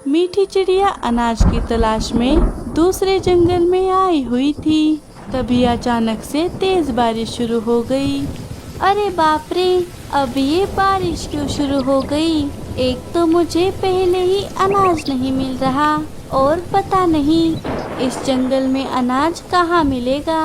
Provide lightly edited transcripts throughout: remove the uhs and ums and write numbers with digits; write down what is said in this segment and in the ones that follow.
मीठी चिड़िया अनाज की तलाश में दूसरे जंगल में आई हुई थी। तभी अचानक से तेज बारिश शुरू हो गई। अरे बाप रे, अब ये बारिश क्यों शुरू हो गई? एक तो मुझे पहले ही अनाज नहीं मिल रहा और पता नहीं इस जंगल में अनाज कहाँ मिलेगा।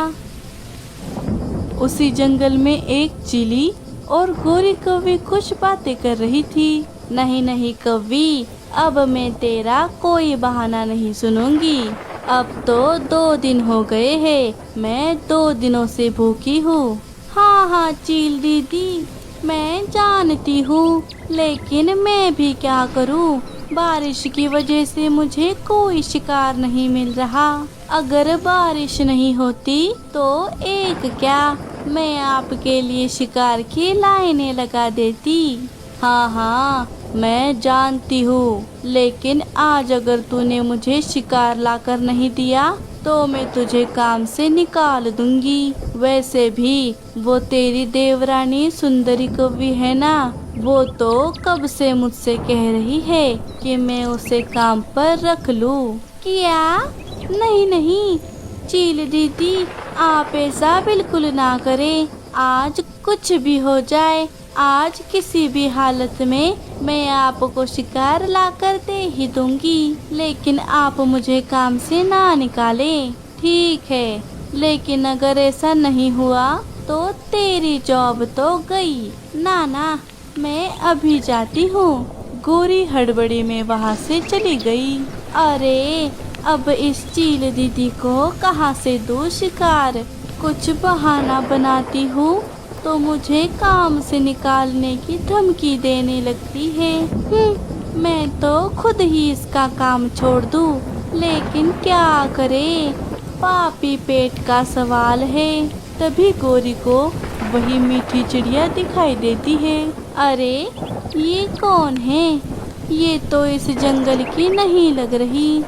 उसी जंगल में एक चीली और गोरी कौवी कुछ बातें कर रही थी। नहीं नहीं कौवी, अब मैं तेरा कोई बहाना नहीं सुनूंगी। अब तो 2 दिन हो गए हैं, मैं 2 दिनों से भूखी हूँ। हाँ हाँ चील दीदी, मैं जानती हूँ, लेकिन मैं भी क्या करूँ, बारिश की वजह से मुझे कोई शिकार नहीं मिल रहा। अगर बारिश नहीं होती तो एक क्या, मैं आपके लिए शिकार की लाइनें लगा देती। हाँ हाँ मैं जानती हूँ, लेकिन आज अगर तूने मुझे शिकार लाकर नहीं दिया तो मैं तुझे काम से निकाल दूंगी। वैसे भी वो तेरी देवरानी सुंदरी कौवी है ना, वो तो कब से मुझसे कह रही है कि मैं उसे काम पर रख लूं। क्या? नहीं नहीं चील दीदी, आप ऐसा बिल्कुल ना करें। आज कुछ भी हो जाए, आज किसी भी हालत में मैं आपको शिकार लाकर दे ही दूंगी, लेकिन आप मुझे काम से ना निकालें। ठीक है, लेकिन अगर ऐसा नहीं हुआ तो तेरी जॉब तो गई। ना ना, मैं अभी जाती हूँ। गोरी हड़बड़ी में वहाँ से चली गई। अरे अब इस चील दीदी को कहाँ से दूँ शिकार? कुछ बहाना बनाती हूँ तो मुझे काम से निकालने की धमकी देने लगती है। मैं तो खुद ही इसका काम छोड़ दूँ, लेकिन क्या करे, पापी पेट का सवाल है। तभी गोरी को वही मीठी चिड़िया दिखाई देती है। अरे ये कौन है? ये तो इस जंगल की नहीं लग रही।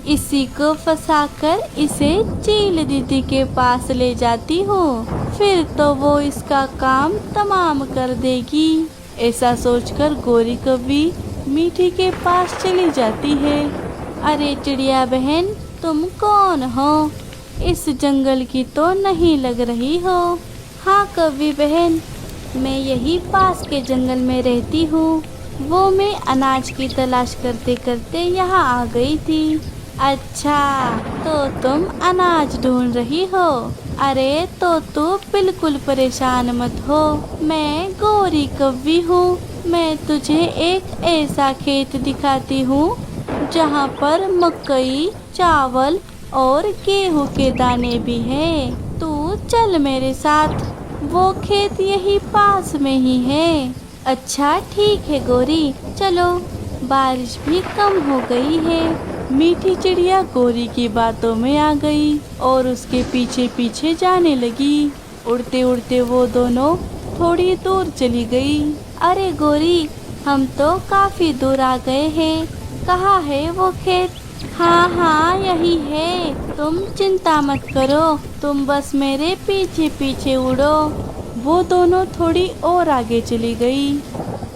इसी को फंसाकर इसे चील दीदी के पास ले जाती हूँ, फिर तो वो इसका काम तमाम कर देगी। ऐसा सोचकर गोरी कौवी मीठी के पास चली जाती है। अरे चिड़िया बहन, तुम कौन हो? इस जंगल की तो नहीं लग रही हो। हाँ कौवी बहन, मैं यही पास के जंगल में रहती हूँ। वो मैं अनाज की तलाश करते करते यहाँ आ गई थी। अच्छा, तो तुम अनाज ढूंढ रही हो? अरे तो तू बिल्कुल परेशान मत हो, मैं गोरी कौवी हूँ। मैं तुझे एक ऐसा खेत दिखाती हूँ जहाँ पर मकई, चावल और गेहूँ के दाने भी हैं। तू चल मेरे साथ, वो खेत यही पास में ही है। अच्छा ठीक है गोरी, चलो। बारिश भी कम हो गई है। मीठी चिड़िया गोरी की बातों में आ गई और उसके पीछे पीछे जाने लगी। उड़ते उड़ते वो दोनों थोड़ी दूर चली गई। अरे गोरी, हम तो काफी दूर आ गए हैं। कहाँ है वो खेत? हाँ हाँ यही है, तुम चिंता मत करो, तुम बस मेरे पीछे पीछे उड़ो। वो दोनों थोड़ी और आगे चली गई।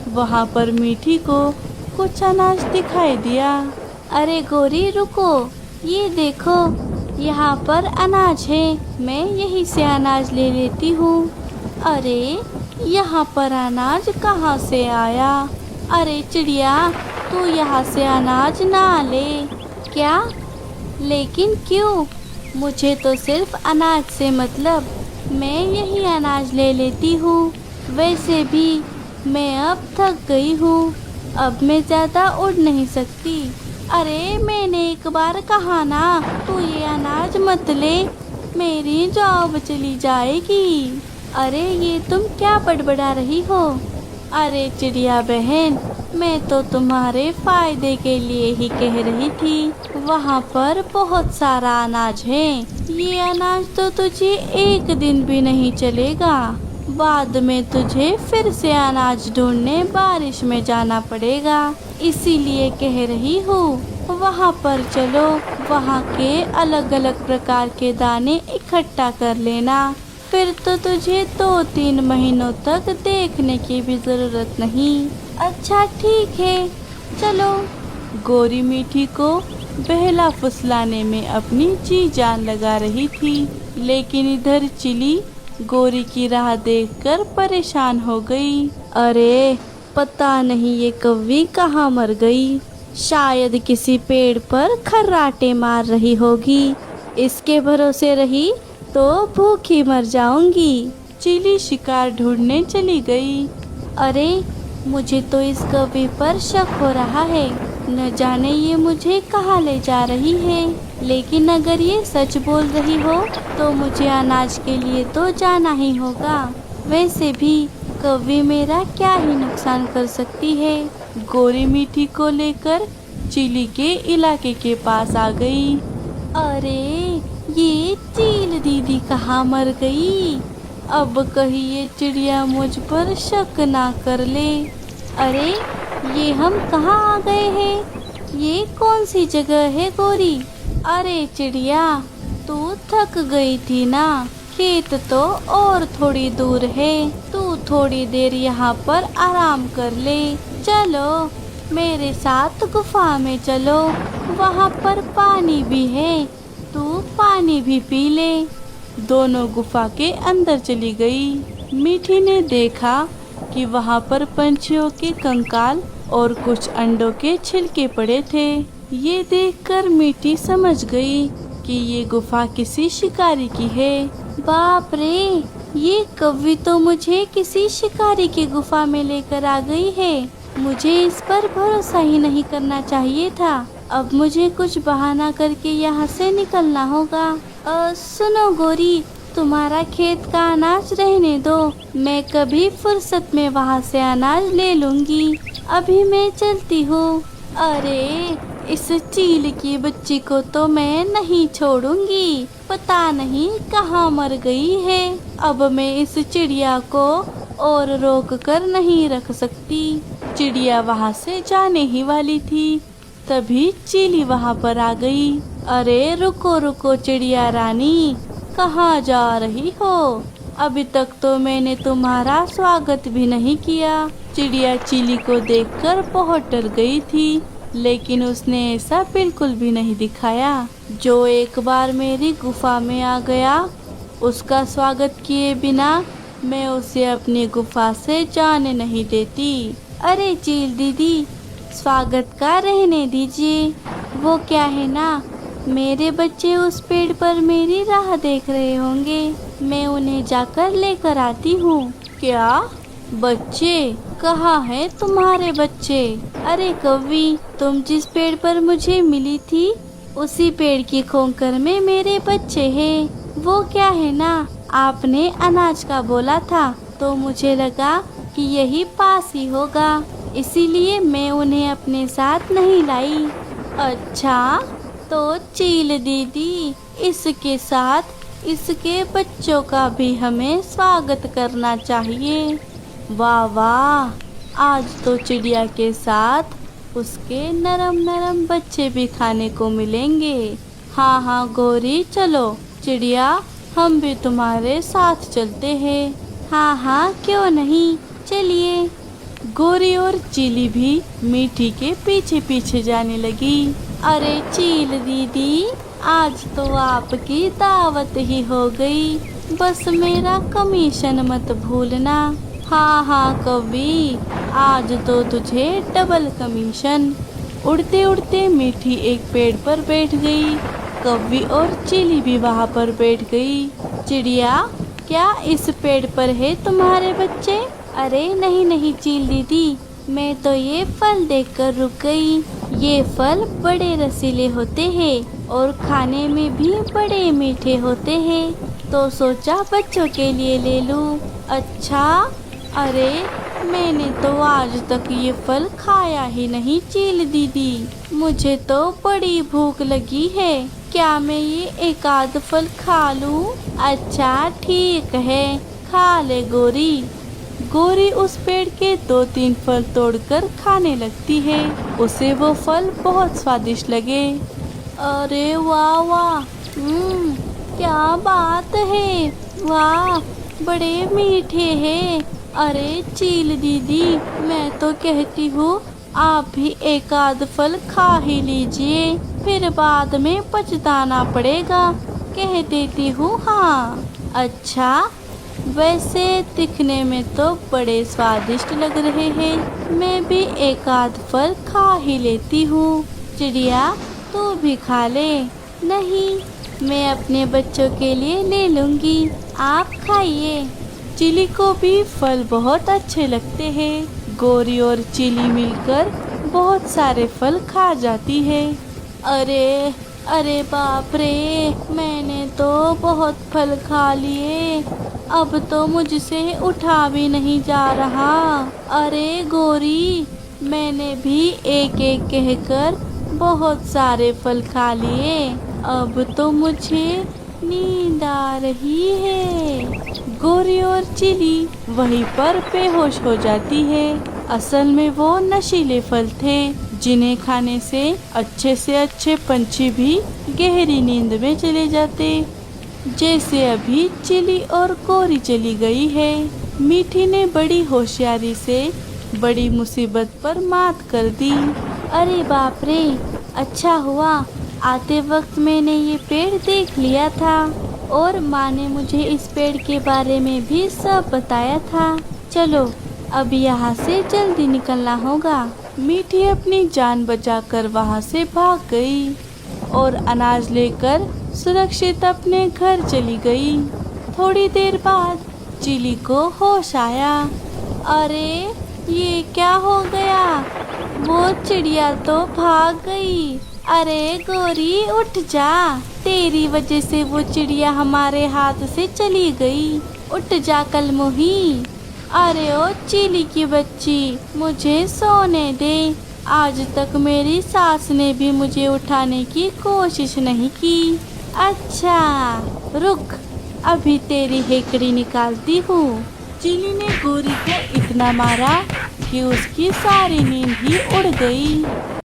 वहाँ पर मीठी को कुछ अनाज दिखाई दिया। अरे गोरी रुको, ये देखो, यहाँ पर अनाज है, मैं यहीं से अनाज ले लेती हूँ। अरे यहाँ पर अनाज कहाँ से आया? अरे चिड़िया, तू यहाँ से अनाज ना ले। क्या? लेकिन क्यों? मुझे तो सिर्फ अनाज से मतलब, मैं यही अनाज ले लेती हूँ। वैसे भी मैं अब थक गई हूँ, अब मैं ज़्यादा उड़ नहीं सकती। अरे मैंने एक बार कहा ना, तू ये अनाज मत ले, मेरी जॉब चली जाएगी। अरे ये तुम क्या बड़बड़ा रही हो? अरे चिड़िया बहन, मैं तो तुम्हारे फायदे के लिए ही कह रही थी। वहाँ पर बहुत सारा अनाज है, ये अनाज तो तुझे एक दिन भी नहीं चलेगा। बाद में तुझे फिर से अनाज ढूंढने बारिश में जाना पड़ेगा, इसीलिए कह रही हूँ वहाँ पर चलो, वहाँ के अलग अलग प्रकार के दाने इकट्ठा कर लेना, फिर तो तुझे 2-3 महीनों तक देखने की भी ज़रूरत नहीं। अच्छा ठीक है, चलो। गोरी मीठी को बहला फुसलाने में अपनी जी जान लगा रही थी, लेकिन इधर चिली गोरी की राह देखकर परेशान हो गई। अरे पता नहीं ये कौवी कहाँ मर गई, शायद किसी पेड़ पर खर्राटे मार रही होगी। इसके भरोसे रही तो भूखी मर जाऊंगी। चिली शिकार ढूंढने चली गई। अरे मुझे तो इस कौवी पर शक हो रहा है, न जाने ये मुझे कहाँ ले जा रही है। लेकिन अगर ये सच बोल रही हो तो मुझे अनाज के लिए तो जाना ही होगा। वैसे भी कौवी मेरा क्या ही नुकसान कर सकती है। गोरी मीठी को लेकर चिली के इलाके के पास आ गई। अरे ये चील दीदी कहाँ मर गई? अब कहीं ये चिड़िया मुझ पर शक ना कर ले। अरे ये हम कहाँ आ गए हैं? ये कौन सी जगह है गोरी? अरे चिड़िया, तू थक गई थी ना? खेत तो और थोड़ी दूर है, तू थोड़ी देर यहाँ पर आराम कर ले। चलो मेरे साथ गुफा में चलो, वहाँ पर पानी भी है, तू पानी भी पी ले। दोनों गुफा के अंदर चली गई। मीठी ने देखा कि वहाँ पर पंछियों के कंकाल और कुछ अंडों के छिलके पड़े थे। ये देखकर मीठी समझ गई कि ये गुफा किसी शिकारी की है। बाप रे, ये कौवी तो मुझे किसी शिकारी की गुफा में लेकर आ गई है। मुझे इस पर भरोसा ही नहीं करना चाहिए था। अब मुझे कुछ बहाना करके यहाँ से निकलना होगा। सुनो गोरी, तुम्हारा खेत का अनाज रहने दो, मैं कभी फुर्सत में वहाँ से अनाज ले लूँगी। अभी मैं चलती हूँ। अरे इस चील की बच्ची को तो मैं नहीं छोड़ूंगी, पता नहीं कहाँ मर गई है। अब मैं इस चिड़िया को और रोक कर नहीं रख सकती। चिड़िया वहाँ से जाने ही वाली थी, तभी चीली वहाँ पर आ गई। अरे रुको रुको चिड़िया रानी, कहाँ जा रही हो? अभी तक तो मैंने तुम्हारा स्वागत भी नहीं किया। चिड़िया चीली को देखकर बहुत डर गई थी, लेकिन उसने ऐसा बिल्कुल भी नहीं दिखाया। जो एक बार मेरी गुफा में आ गया, उसका स्वागत किए बिना मैं उसे अपनी गुफा से जाने नहीं देती। अरे चील दीदी, स्वागत का रहने दीजिए। वो क्या है ना, मेरे बच्चे उस पेड़ पर मेरी राह देख रहे होंगे, मैं उन्हें जाकर लेकर आती हूँ। क्या बच्चे? कहाँ हैं तुम्हारे बच्चे? अरे कौवी, तुम जिस पेड़ पर मुझे मिली थी, उसी पेड़ की खोंकर में मेरे बच्चे हैं। वो क्या है ना, आपने अनाज का बोला था तो मुझे लगा कि यही पास ही होगा, इसीलिए मैं उन्हें अपने साथ नहीं लाई। अच्छा, तो चील दीदी, इसके साथ इसके बच्चों का भी हमें स्वागत करना चाहिए। वाह वाह, आज तो चिड़िया के साथ उसके नरम नरम बच्चे भी खाने को मिलेंगे। हाँ हाँ गोरी, चलो चिड़िया, हम भी तुम्हारे साथ चलते हैं। हाँ हाँ क्यों नहीं, चलिए। गोरी और चीली भी मीठी के पीछे पीछे जाने लगी। अरे चील दीदी, आज तो आपकी दावत ही हो गई, बस मेरा कमीशन मत भूलना। हाँ हाँ कौवी, आज तो तुझे डबल कमीशन। उड़ते उड़ते मीठी एक पेड़ पर बैठ गई। कौवी और चीली भी वहाँ पर बैठ गई। चिड़िया, क्या इस पेड़ पर है तुम्हारे बच्चे? अरे नहीं नहीं चील दीदी, मैं तो ये फल देखकर रुक गई। ये फल बड़े रसीले होते हैं और खाने में भी बड़े मीठे होते हैं, तो सोचा बच्चों के लिए ले लूं। अच्छा, अरे मैंने तो आज तक ये फल खाया ही नहीं चील दीदी, मुझे तो बड़ी भूख लगी है। क्या मैं ये एक आध फल खा लूं? अच्छा ठीक है, खा ले गोरी। गोरी उस पेड़ के 2-3 फल तोड़कर खाने लगती है। उसे वो फल बहुत स्वादिष्ट लगे। अरे वाह वाह, क्या बात है, वाह बड़े मीठे हैं। अरे चील दीदी, मैं तो कहती हूँ आप भी एक आध फल खा ही लीजिए, फिर बाद में पछताना पड़ेगा। कह देती हूँ हाँ। अच्छा, वैसे दिखने में तो बड़े स्वादिष्ट लग रहे हैं, मैं भी एक आध फल खा ही लेती हूँ। चिड़िया, तू भी खा ले। नहीं, मैं अपने बच्चों के लिए ले लूँगी, आप खाइए। चिली को भी फल बहुत अच्छे लगते हैं। गोरी और चिली मिलकर बहुत सारे फल खा जाती है। अरे अरे बाप रे, मैंने तो बहुत फल खा लिए, अब तो मुझसे उठा भी नहीं जा रहा। अरे गोरी, मैंने भी एक एक कहकर बहुत सारे फल खा लिए, अब तो मुझे नींद आ रही है। गोरी और चिली वहीं पर बेहोश हो जाती है। असल में वो नशीले फल थे, जिन्हें खाने से अच्छे पंछी भी गहरी नींद में चले जाते। जैसे अभी चिली और गोरी चली गई है, मीठी ने बड़ी होशियारी से बड़ी मुसीबत पर मात कर दी। अरे बाप रे, अच्छा हुआ आते वक्त मैंने ये पेड़ देख लिया था, और माँ ने मुझे इस पेड़ के बारे में भी सब बताया था। चलो अब यहाँ से जल्दी निकलना होगा। मीठी अपनी जान बचाकर वहाँ से भाग गई और अनाज लेकर सुरक्षित अपने घर चली गई। थोड़ी देर बाद चिली को होश आया। अरे ये क्या हो गया, वो चिड़िया तो भाग गई। अरे गोरी उठ जा, तेरी वजह से वो चिड़िया हमारे हाथ से चली गई। उठ जा कलमुही। अरे ओ चिली की बच्ची, मुझे सोने दे। आज तक मेरी सास ने भी मुझे उठाने की कोशिश नहीं की। अच्छा रुक, अभी तेरी हेकड़ी निकालती हूँ। चिली ने गोरी को इतना मारा कि उसकी सारी नींद ही उड़ गई।